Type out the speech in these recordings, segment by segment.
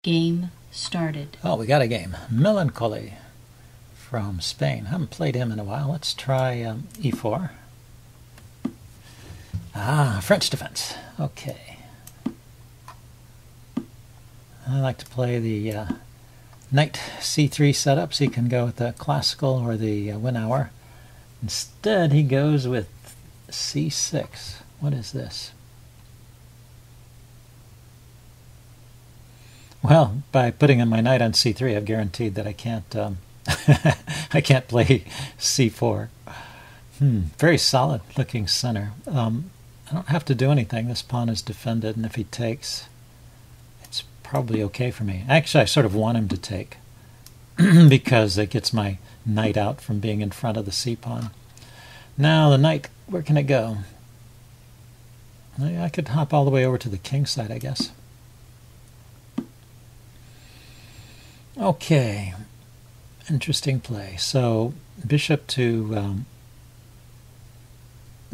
Game started. Oh, we got a game. Melancholy from Spain. Haven't played him in a while. Let's try e4. Ah, French defense. Okay. I like to play the knight c3 setup, so he can go with the classical or the win hour. Instead, he goes with c6. What is this? Well, by putting in my knight on c3, I've guaranteed that I can't I can't play c4. Very solid looking center. I don't have to do anything. This pawn is defended, and if he takes, it's probably okay for me. Actually, I sort of want him to take because it gets my knight out from being in front of the c-pawn. Now the knight, where can it go? I could hop all the way over to the king side, I guess. Okay, interesting play. So bishop to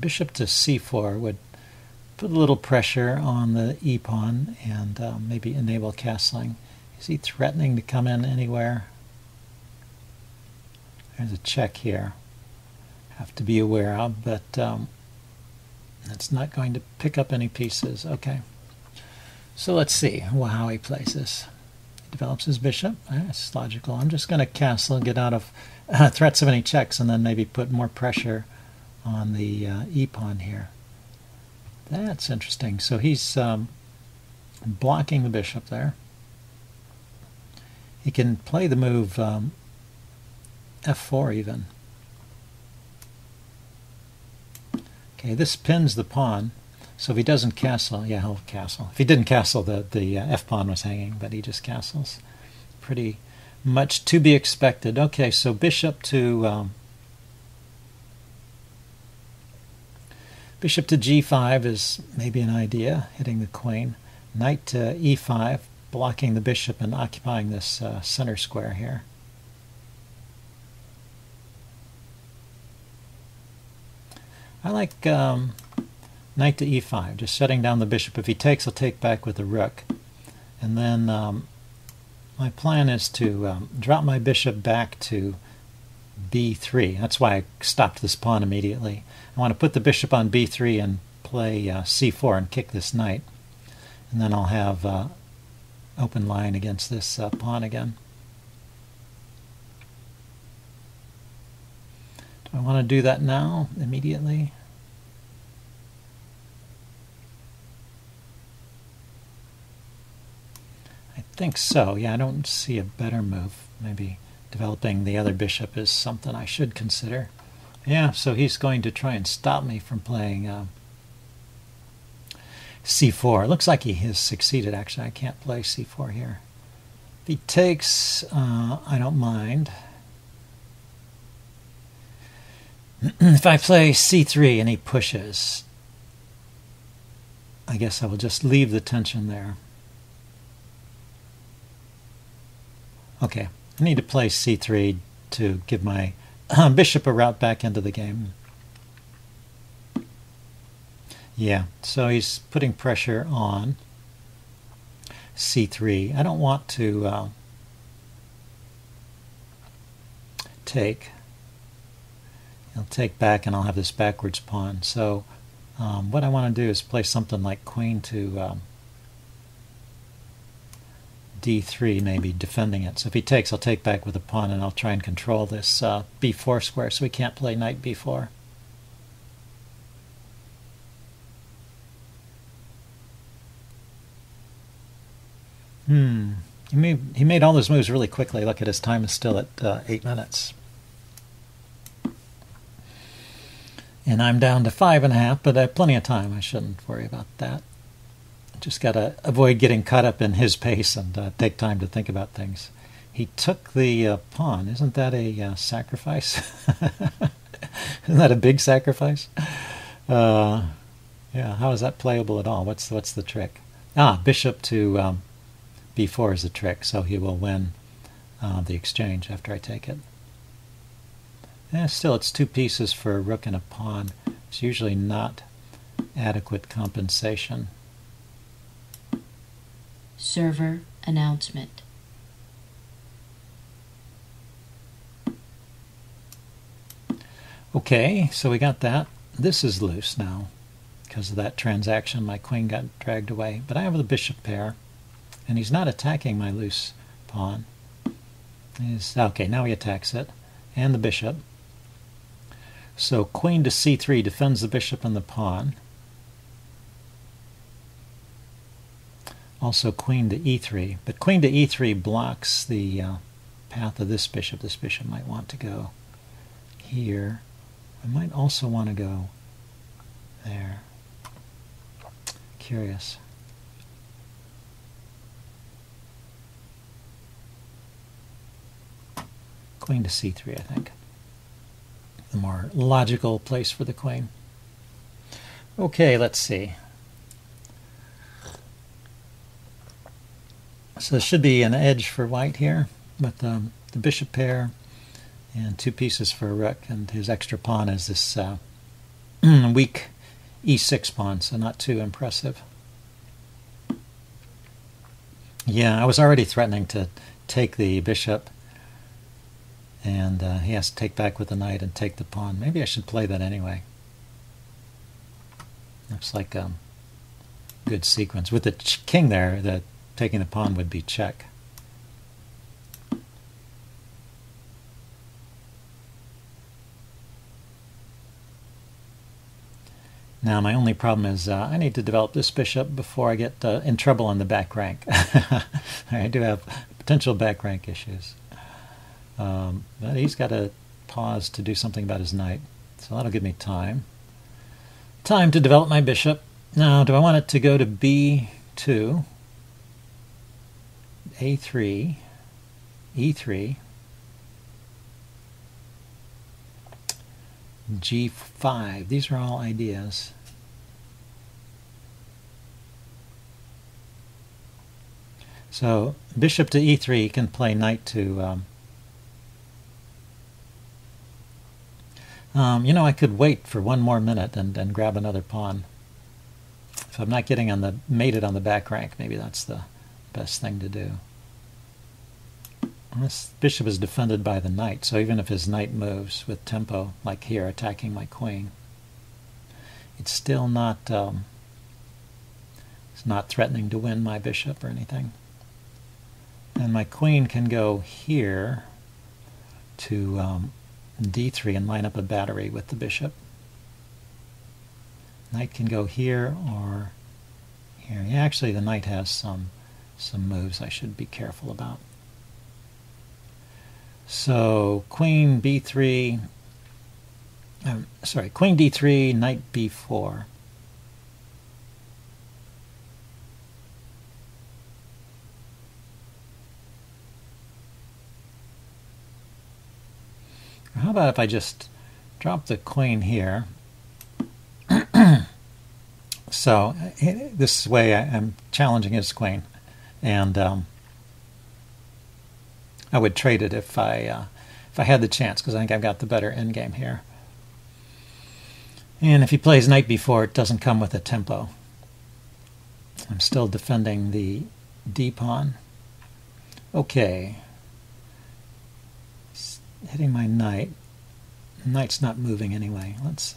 c4 would put a little pressure on the e-pawn and maybe enable castling. Is he threatening to come in anywhere? There's a check here. Have to be aware of, but that's not going to pick up any pieces. Okay, so let's see how he plays this. Develops his bishop. That's logical. I'm just going to castle and get out of threats of any checks, and then maybe put more pressure on the e-pawn here. That's interesting. So he's blocking the bishop there. He can play the move f4 even. Okay, this pins the pawn. So if he doesn't castle, yeah, he'll castle. If he didn't castle, the f-pawn was hanging, but he just castles. Pretty much to be expected. Okay, so bishop to g5 is maybe an idea, hitting the queen. Knight to e5, blocking the bishop and occupying this center square here. I like knight to e5, just shutting down the bishop. If he takes, I'll take back with the rook. And then my plan is to drop my bishop back to b3. That's why I stopped this pawn immediately. I want to put the bishop on b3 and play c4 and kick this knight. And then I'll have open line against this pawn again. Do I want to do that now, immediately? I think so. Yeah, I don't see a better move. Maybe developing the other bishop is something I should consider. Yeah, so he's going to try and stop me from playing c4. It looks like he has succeeded, actually. I can't play c4 here. If he takes, I don't mind. If I play c3 and he pushes, I guess I will just leave the tension there. Okay, I need to play c3 to give my bishop a route back into the game. Yeah, so he's putting pressure on c3. I don't want to take. He'll take back and I'll have this backwards pawn. So what I want to do is play something like queen to d3, maybe defending it. So if he takes, I'll take back with a pawn and I'll try and control this b4 square, so we can't play knight b4. He made all those moves really quickly. Look at his time is still at 8 minutes. And I'm down to 5.5, but I have plenty of time. I shouldn't worry about that. Just got to avoid getting caught up in his pace and take time to think about things. He took the pawn. Isn't that a sacrifice? Isn't that a big sacrifice? Yeah, how is that playable at all? What's the trick? Bishop to b4 is the trick, so he will win the exchange after I take it. Yeah, still, it's 2 pieces for a rook and a pawn. It's usually not adequate compensation. Server announcement. Okay, so we got that. This is loose now. Because of that transaction, my queen got dragged away. But I have the bishop pair, and he's not attacking my loose pawn. Okay, now he attacks it, and the bishop. So queen to c3 defends the bishop and the pawn. Also queen to e3, but queen to e3 blocks the path of this bishop. This bishop might want to go here. I might also want to go there. Curious. Queen to c3, I think. The more logical place for the queen. Okay, let's see. So there should be an edge for white here with the bishop pair and 2 pieces for a rook, and his extra pawn is this weak e6 pawn, so not too impressive. Yeah, I was already threatening to take the bishop, and he has to take back with the knight and take the pawn. Maybe I should play that anyway. Looks like a good sequence. With the king there, taking the pawn would be check. Now my only problem is I need to develop this bishop before I get in trouble on the back rank. I do have potential back rank issues. But he's got to pause to do something about his knight. So that'll give me time. Time to develop my bishop. Now, do I want it to go to b2, a3, e3, g5? These are all ideas. So bishop to e3 can play knight to you know, I could wait for 1 more minute and grab another pawn. If I'm not getting mated on the back rank, maybe that's the best thing to do. This bishop is defended by the knight, so even if his knight moves with tempo, like here, attacking my queen, it's still not it's not threatening to win my bishop or anything. And my queen can go here to d3 and line up a battery with the bishop. Knight can go here or here. Yeah, actually the knight has some moves I should be careful about. So queen b3, queen d3, knight b4. How about if I just drop the queen here? So this way I'm challenging his queen, and I would trade it if I had the chance, because I think I've got the better endgame here. And if he plays knight b4, it doesn't come with a tempo. I'm still defending the d pawn. Okay. Hitting my knight. The knight's not moving anyway. Let's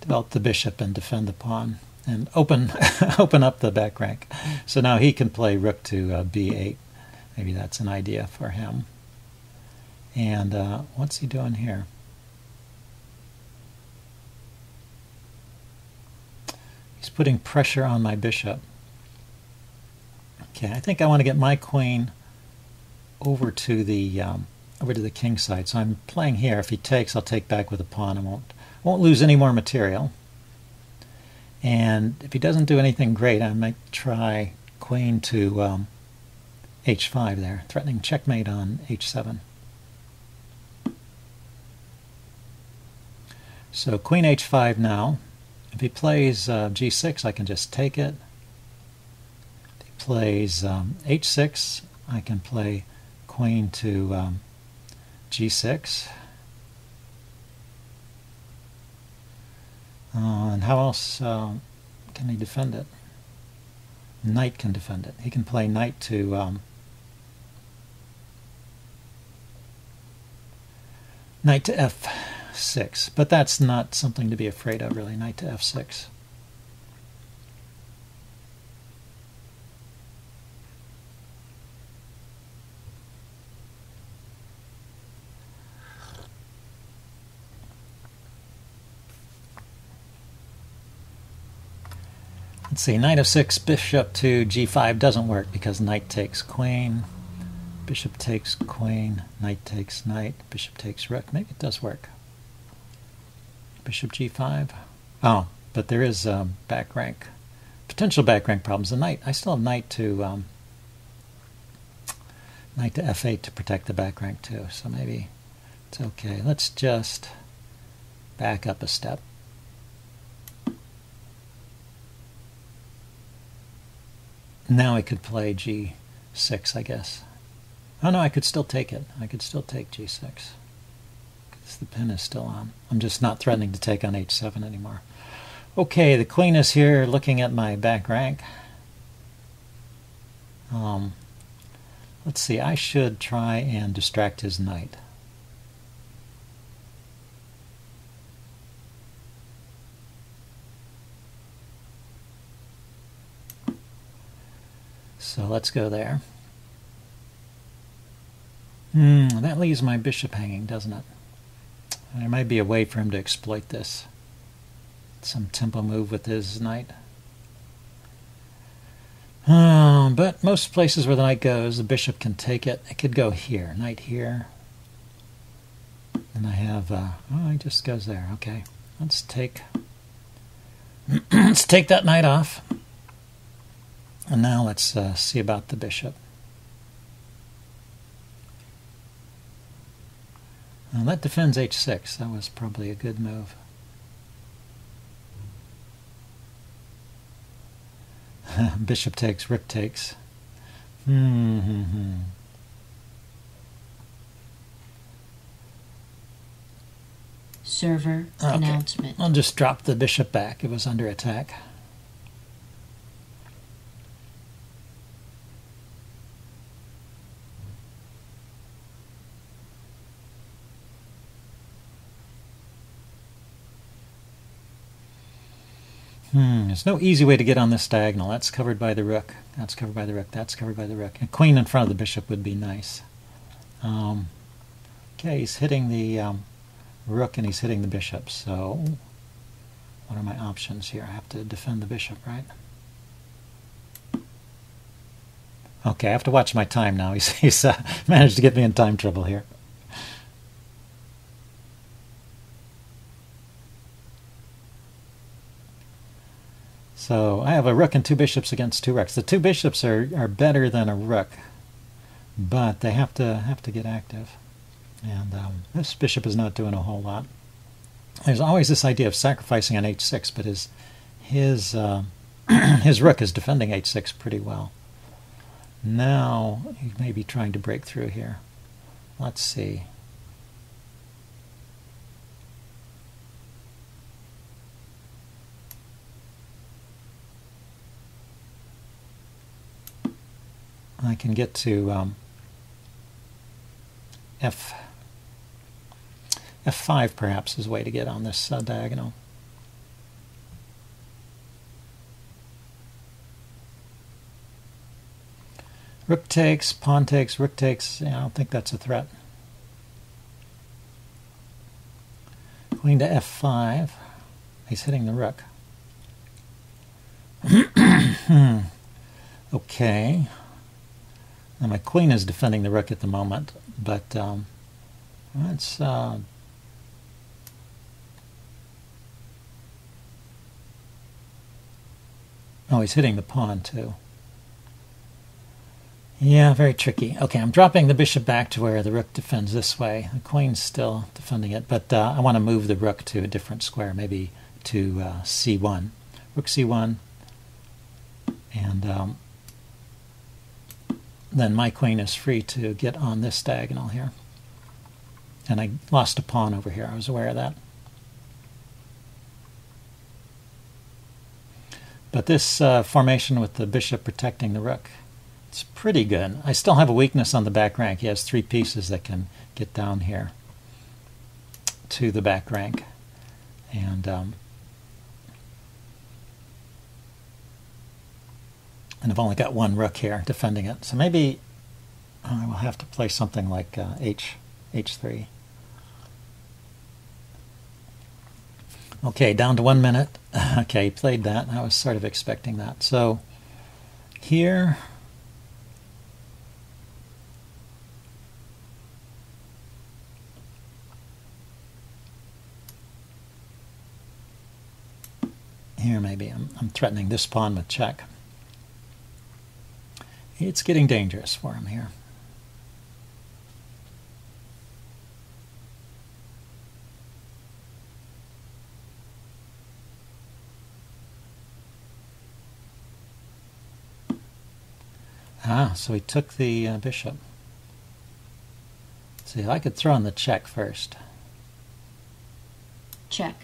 develop the bishop and defend the pawn and open up the back rank. So now he can play rook to b8. Maybe that's an idea for him. And what's he doing here? He's putting pressure on my bishop. Okay, I think I want to get my queen over to the king side. So I'm playing here. If he takes, I'll take back with a pawn. I won't lose any more material. And if he doesn't do anything great, I might try queen to h5 there, threatening checkmate on h7. So queen h5 now. If he plays g6, I can just take it. If he plays h6, I can play queen to g6. And how else can he defend it? Knight can defend it. He can play knight to f6, but that's not something to be afraid of, really. Knight to f6. Let's see, knight f6, bishop to g5 doesn't work because knight takes queen, bishop takes queen, knight takes knight, bishop takes rook. Maybe it does work. Bishop g5. Oh, but there is back rank, potential back rank problems. The knight, I still have knight to f8 to protect the back rank too, so maybe it's okay. Let's just back up a step. Now I could play g6, I guess. Oh no, I could still take it. I could still take g6. Because the pin is still on. I'm just not threatening to take on h7 anymore. Okay, the queen is here looking at my back rank. Let's see, I should try and distract his knight. So let's go there. That leaves my bishop hanging, doesn't it? There might be a way for him to exploit this. Some tempo move with his knight. But most places where the knight goes, the bishop can take it. It could go here, knight here. And I have, oh, he just goes there. Okay, let's take, let's take that knight off. And now let's see about the bishop. Now that defends h6. That was probably a good move. Bishop takes, rook takes. Server announcement. I'll just drop the bishop back. It was under attack. There's no easy way to get on this diagonal. That's covered by the rook. That's covered by the rook. That's covered by the rook. A queen in front of the bishop would be nice. Okay, he's hitting the rook and he's hitting the bishop. So, what are my options here? I have to defend the bishop, right? Okay, I have to watch my time now. He's managed to get me in time trouble here. So I have a rook and two bishops against two rooks. The two bishops are better than a rook, but they have to get active. And this bishop is not doing a whole lot. There's always this idea of sacrificing on h6, but his rook is defending h6 pretty well. Now he may be trying to break through here. Let's see. I can get to f5 perhaps is a way to get on this diagonal. Rook takes, pawn takes, rook takes. Yeah, I don't think that's a threat. Queen to f5. He's hitting the rook. Okay. Now my queen is defending the rook at the moment, but let's oh, he's hitting the pawn too. Yeah, very tricky. Okay, I'm dropping the bishop back to where the rook defends this way. The queen's still defending it, but I want to move the rook to a different square, maybe to c1. Rook c1, and then my queen is free to get on this diagonal here. And I lost a pawn over here. I was aware of that. But this formation with the bishop protecting the rook, it's pretty good. I still have a weakness on the back rank. He has 3 pieces that can get down here to the back rank. And I've only got 1 rook here defending it. So maybe I will have to play something like h3. Okay, down to 1 minute. Okay, he played that. I was sort of expecting that. So here, maybe I'm threatening this pawn with check. It's getting dangerous for him here. So he took the bishop. See, I could throw in the check first. Check.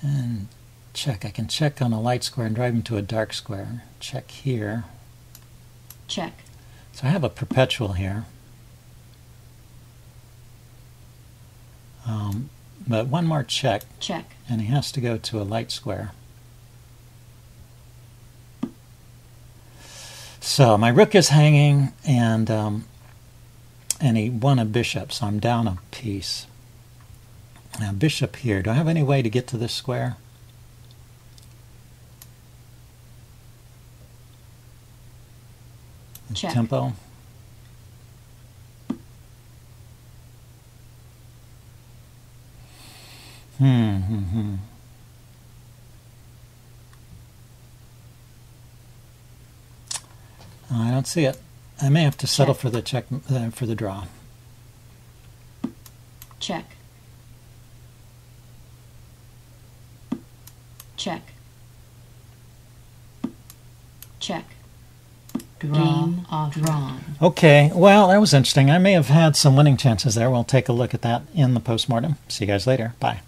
And check. I can check on a light square and drive him to a dark square. Check here. Check. So I have a perpetual here. But 1 more check. Check. And he has to go to a light square. So my rook is hanging, and he won a bishop, so I'm down a piece. Now bishop here. Do I have any way to get to this square? Check. Tempo. I don't see it. I may have to settle for the check, for the draw. Check. Check. Check. Game drawn. Okay, well, that was interesting. I may have had some winning chances there. We'll take a look at that in the postmortem. See you guys later. Bye.